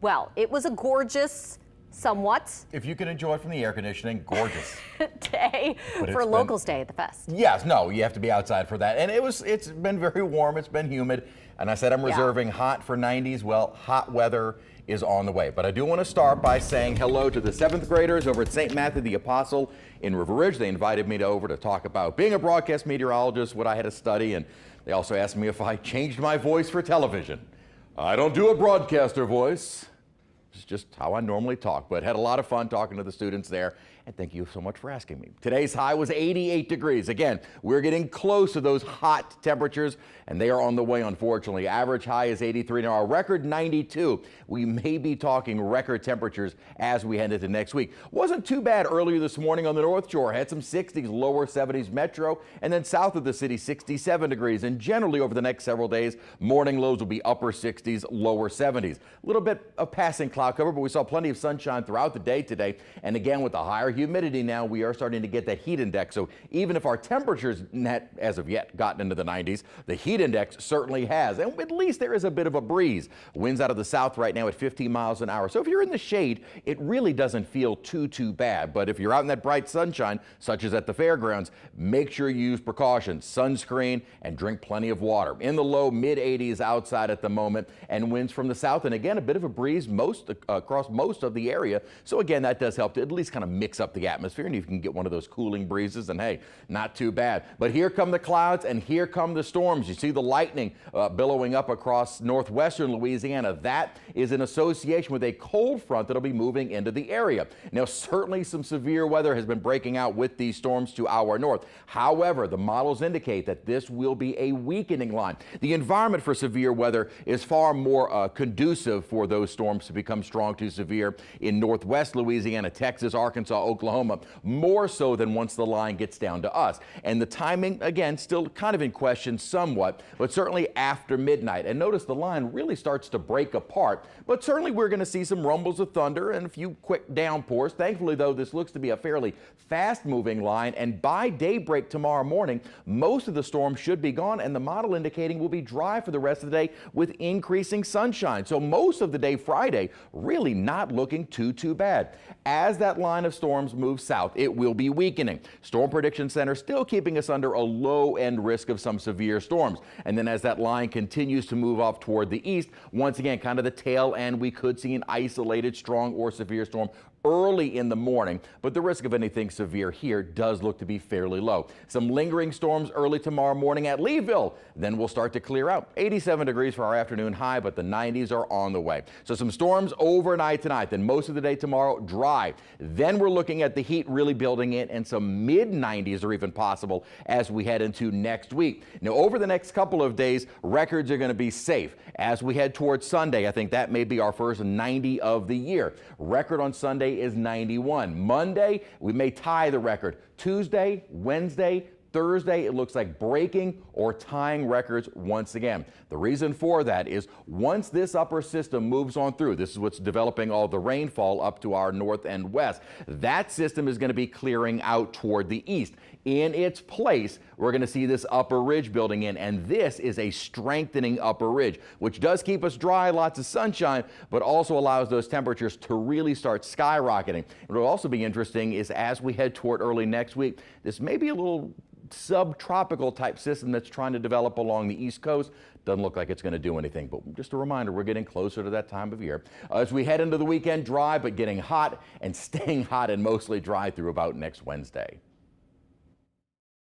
Well, it was a gorgeous, somewhat, If you can enjoy it from the air conditioning, gorgeous. day for a local stay at the fest. Yes, no, you have to be outside for that. And it's been very warm, it's been humid. And I said I'm reserving hot for 90s. Well, hot weather is on the way. But I do want to start by saying hello to the 7th graders over at St. Matthew the Apostle in River Ridge. They invited me over to talk about being a broadcast meteorologist, what I had to study, and they also asked me if I changed my voice for television. I don't do a broadcaster voice. It's just how I normally talk, but had a lot of fun talking to the students there, and thank you so much for asking me. Today's high was 88 degrees. Again, we're getting close to those hot temperatures, and they are on the way, unfortunately. Average high is 83. Now, our record 92. We may be talking record temperatures as we head into next week. Wasn't too bad earlier this morning on the North Shore. Had some 60s, lower 70s metro, and then south of the city, 67 degrees. And generally over the next several days, morning lows will be upper 60s, lower 70s. A little bit of passing cloud cover, but we saw plenty of sunshine throughout the day today. And again, with the higher humidity now, we are starting to get that heat index. So even if our temperatures net as of yet gotten into the 90s, the heat index certainly has. And at least there is a bit of a breeze. Winds out of the south right now at 15 miles an hour. So if you're in the shade, it really doesn't feel too bad. But if you're out in that bright sunshine, such as at the fairgrounds, make sure you use precautions, sunscreen, and drink plenty of water. In the low mid 80s outside at the moment, and winds from the south. And again, a bit of a breeze across most of the area. So again, that does help to at least kind of mix up the atmosphere, and you can get one of those cooling breezes, and hey, not too bad. But here come the clouds and here come the storms. You see the lightning billowing up across northwestern Louisiana. That is in association with a cold front that'll be moving into the area. Now, certainly some severe weather has been breaking out with these storms to our north. However, the models indicate that this will be a weakening line. The environment for severe weather is far more conducive for those storms to become strong to severe in northwest Louisiana, Texas, Arkansas, Oklahoma, more so than once the line gets down to us. And the timing, again, still kind of in question somewhat, but certainly after midnight. And notice the line really starts to break apart, but certainly we're going to see some rumbles of thunder and a few quick downpours. Thankfully, though, this looks to be a fairly fast-moving line, and by daybreak tomorrow morning, most of the storm should be gone, and the model indicating will be dry for the rest of the day with increasing sunshine. So most of the day Friday really not looking too bad. As that line of storms moves south, it will be weakening. Storm Prediction Center still keeping us under a low-end risk of some severe storms. And then as that line continues to move off toward the east, once again, kind of the tail end, we could see an isolated strong or severe storm early in the morning, but the risk of anything severe here does look to be fairly low. Some lingering storms early tomorrow morning at Leeville. Then we'll start to clear out. 87 degrees for our afternoon high, but the 90s are on the way. So some storms overnight tonight, then most of the day tomorrow dry. Then we're looking at the heat really building in, and some mid 90s are even possible as we head into next week. Now, over the next couple of days, records are going to be safe. As we head towards Sunday, I think that may be our first 90 of the year. Record on Sunday is 91. Monday, we may tie the record. Tuesday, Wednesday, Thursday, it looks like breaking or tying records once again. The reason for that is once this upper system moves on through, this is what's developing all the rainfall up to our north and west, that system is going to be clearing out toward the east. In its place, we're going to see this upper ridge building in, and this is a strengthening upper ridge, which does keep us dry, lots of sunshine, but also allows those temperatures to really start skyrocketing. What will also be interesting is as we head toward early next week, this may be a little subtropical type system that's trying to develop along the East Coast. Doesn't look like it's going to do anything, but just a reminder, we're getting closer to that time of year. As we head into the weekend, dry, but getting hot and staying hot and mostly dry through about next Wednesday.